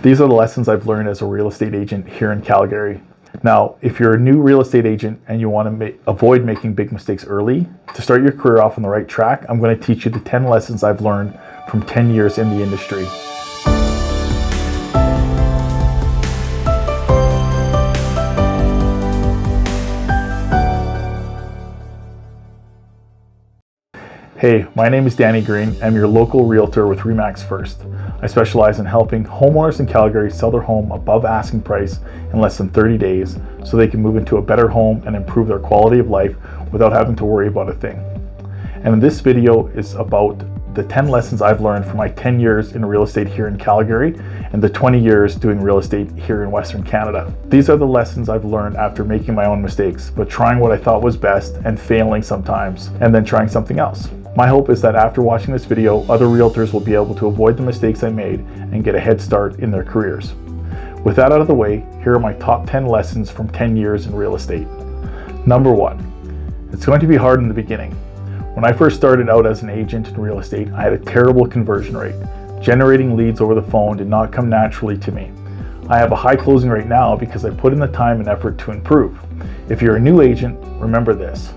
These are the lessons I've learned as a real estate agent here in Calgary. Now, if you're a new real estate agent and you want to avoid making big mistakes early, to start your career off on the right track, I'm going to teach you the 10 lessons I've learned from 10 years in the industry. Hey, my name is Danny Green. I'm your local realtor with RE/MAX First. I specialize in helping homeowners in Calgary sell their home above asking price in less than 30 days so they can move into a better home and improve their quality of life without having to worry about a thing. And this video is about the 10 lessons I've learned from my 10 years in real estate here in Calgary and the 20 years doing real estate here in Western Canada. These are the lessons I've learned after making my own mistakes, but trying what I thought was best and failing sometimes, and then trying something else. My hope is that after watching this video, other realtors will be able to avoid the mistakes I made and get a head start in their careers. With that out of the way, here are my top 10 lessons from 10 years in real estate. Number 1, it's going to be hard in the beginning. When I first started out as an agent in real estate, I had a terrible conversion rate. Generating leads over the phone did not come naturally to me. I have a high closing rate now because I put in the time and effort to improve. If you're a new agent, remember this.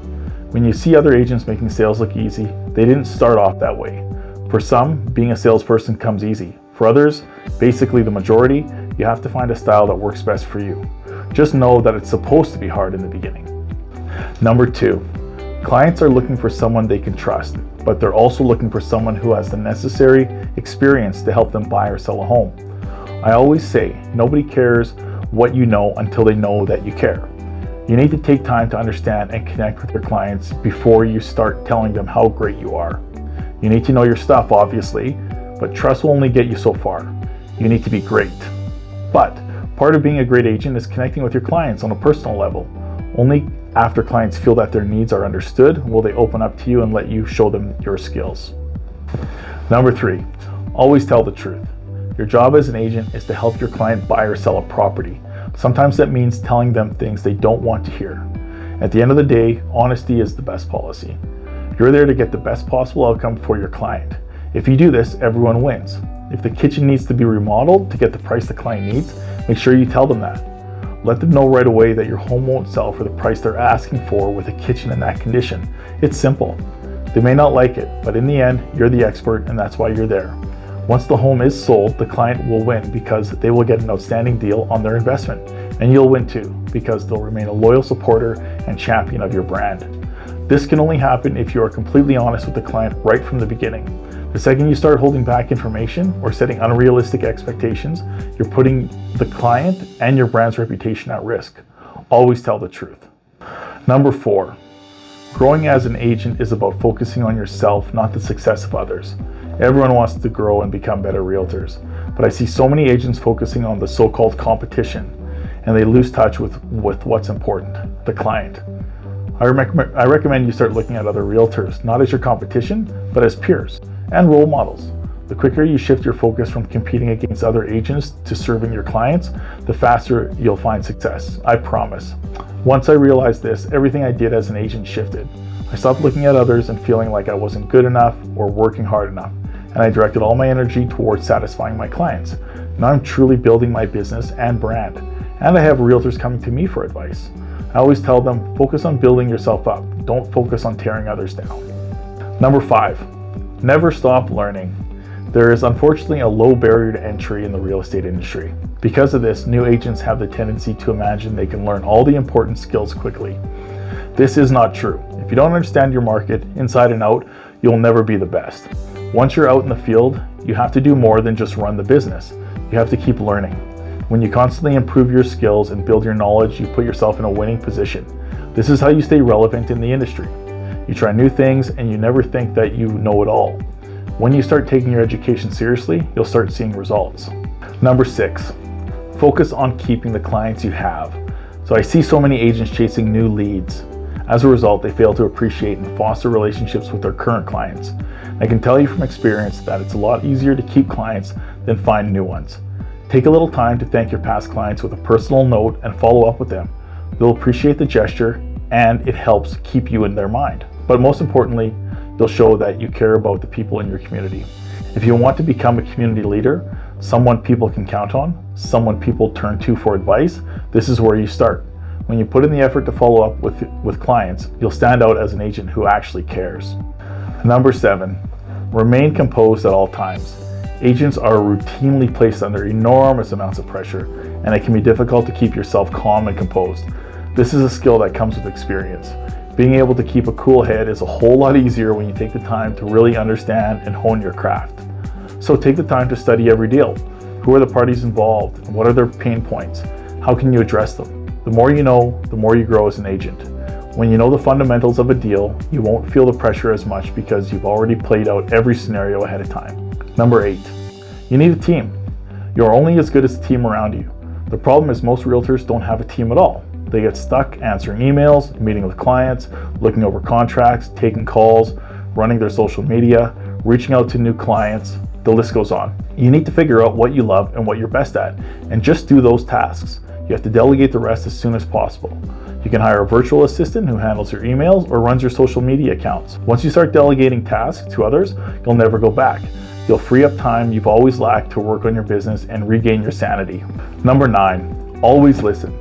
When you see other agents making sales look easy, they didn't start off that way. For some, being a salesperson comes easy. For others, basically the majority, you have to find a style that works best for you. Just know that it's supposed to be hard in the beginning. Number 2, clients are looking for someone they can trust, but they're also looking for someone who has the necessary experience to help them buy or sell a home. I always say, nobody cares what you know until they know that you care. You need to take time to understand and connect with your clients before you start telling them how great you are. You need to know your stuff, obviously, but trust will only get you so far. You need to be great. But part of being a great agent is connecting with your clients on a personal level. Only after clients feel that their needs are understood will they open up to you and let you show them your skills. Number 3, always tell the truth. Your job as an agent is to help your client buy or sell a property. Sometimes that means telling them things they don't want to hear. At the end of the day, honesty is the best policy. You're there to get the best possible outcome for your client. If you do this, everyone wins. If the kitchen needs to be remodeled to get the price the client needs, make sure you tell them that. Let them know right away that your home won't sell for the price they're asking for with a kitchen in that condition. It's simple. They may not like it, but in the end, you're the expert and that's why you're there. Once the home is sold, the client will win because they will get an outstanding deal on their investment. And you'll win too, because they'll remain a loyal supporter and champion of your brand. This can only happen if you are completely honest with the client right from the beginning. The second you start holding back information or setting unrealistic expectations, you're putting the client and your brand's reputation at risk. Always tell the truth. Number 4, growing as an agent is about focusing on yourself, not the success of others. Everyone wants to grow and become better realtors, but I see so many agents focusing on the so-called competition, and they lose touch with what's important, the client. I recommend you start looking at other realtors, not as your competition, but as peers and role models. The quicker you shift your focus from competing against other agents to serving your clients, the faster you'll find success, I promise. Once I realized this, everything I did as an agent shifted. I stopped looking at others and feeling like I wasn't good enough or working hard enough, and I directed all my energy towards satisfying my clients. Now I'm truly building my business and brand, and I have realtors coming to me for advice. I always tell them, focus on building yourself up. Don't focus on tearing others down. Number 5, never stop learning. There is unfortunately a low barrier to entry in the real estate industry. Because of this, new agents have the tendency to imagine they can learn all the important skills quickly. This is not true. If you don't understand your market inside and out, you'll never be the best. Once you're out in the field, you have to do more than just run the business. You have to keep learning. When you constantly improve your skills and build your knowledge, you put yourself in a winning position. This is how you stay relevant in the industry. You try new things and you never think that you know it all. When you start taking your education seriously, you'll start seeing results. Number 6, focus on keeping the clients you have. So I see so many agents chasing new leads. As a result, they fail to appreciate and foster relationships with their current clients. I can tell you from experience that it's a lot easier to keep clients than find new ones. Take a little time to thank your past clients with a personal note and follow up with them. They'll appreciate the gesture and it helps keep you in their mind. But most importantly, you'll show that you care about the people in your community. If you want to become a community leader, someone people can count on, someone people turn to for advice, this is where you start. When you put in the effort to follow up with clients, you'll stand out as an agent who actually cares. Number 7, remain composed at all times. Agents are routinely placed under enormous amounts of pressure, and it can be difficult to keep yourself calm and composed. This is a skill that comes with experience. Being able to keep a cool head is a whole lot easier when you take the time to really understand and hone your craft. So take the time to study every deal. Who are the parties involved? And what are their pain points? How can you address them? The more you know, the more you grow as an agent. When you know the fundamentals of a deal, you won't feel the pressure as much because you've already played out every scenario ahead of time. Number 8, you need a team. You're only as good as the team around you. The problem is most realtors don't have a team at all. They get stuck answering emails, meeting with clients, looking over contracts, taking calls, running their social media, reaching out to new clients. The list goes on. You need to figure out what you love and what you're best at, and just do those tasks. You have to delegate the rest as soon as possible. You can hire a virtual assistant who handles your emails or runs your social media accounts. Once you start delegating tasks to others, you'll never go back. You'll free up time you've always lacked to work on your business and regain your sanity. Number 9, always listen.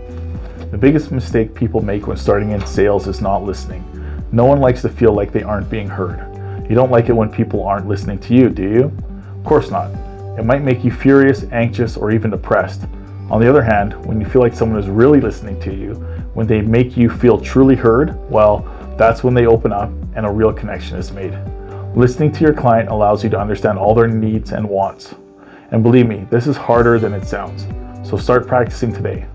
The biggest mistake people make when starting in sales is not listening. No one likes to feel like they aren't being heard. You don't like it when people aren't listening to you, do you? Of course not. It might make you furious, anxious, or even depressed. On the other hand, when you feel like someone is really listening to you, when they make you feel truly heard, well, that's when they open up and a real connection is made. Listening to your client allows you to understand all their needs and wants. And believe me, this is harder than it sounds. So start practicing today.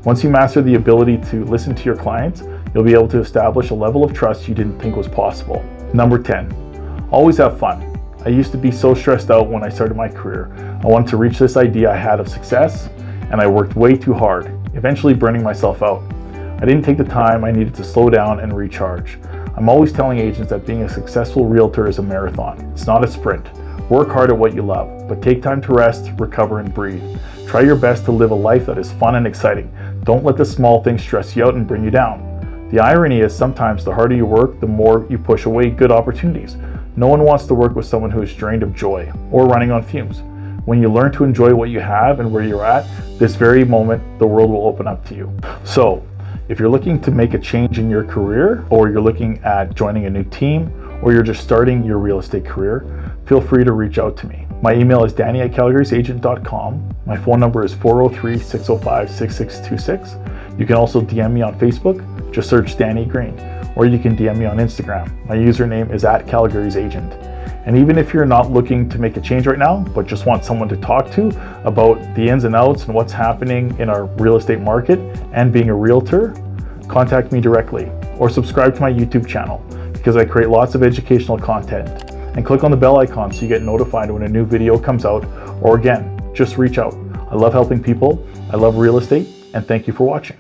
Once you master the ability to listen to your clients, you'll be able to establish a level of trust you didn't think was possible. Number 10, always have fun. I used to be so stressed out when I started my career. I wanted to reach this idea I had of success, and I worked way too hard, eventually burning myself out. I didn't take the time I needed to slow down and recharge. I'm always telling agents that being a successful realtor is a marathon. It's not a sprint. Work hard at what you love, but take time to rest, recover, and breathe. Try your best to live a life that is fun and exciting. Don't let the small things stress you out and bring you down. The irony is sometimes the harder you work, the more you push away good opportunities. No one wants to work with someone who is drained of joy or running on fumes. When you learn to enjoy what you have and where you're at, this very moment, the world will open up to you. So, if you're looking to make a change in your career, or you're looking at joining a new team, or you're just starting your real estate career, feel free to reach out to me. My email is danny@calgarysagent.com. My phone number is 403-605-6626. You can also DM me on Facebook. Just search Danny Green. Or you can DM me on Instagram. My username is @Calgary'sAgent. And even if you're not looking to make a change right now, but just want someone to talk to about the ins and outs and what's happening in our real estate market and being a realtor, contact me directly or subscribe to my YouTube channel because I create lots of educational content. And click on the bell icon so you get notified when a new video comes out, or again, just reach out. I love helping people, I love real estate, and thank you for watching.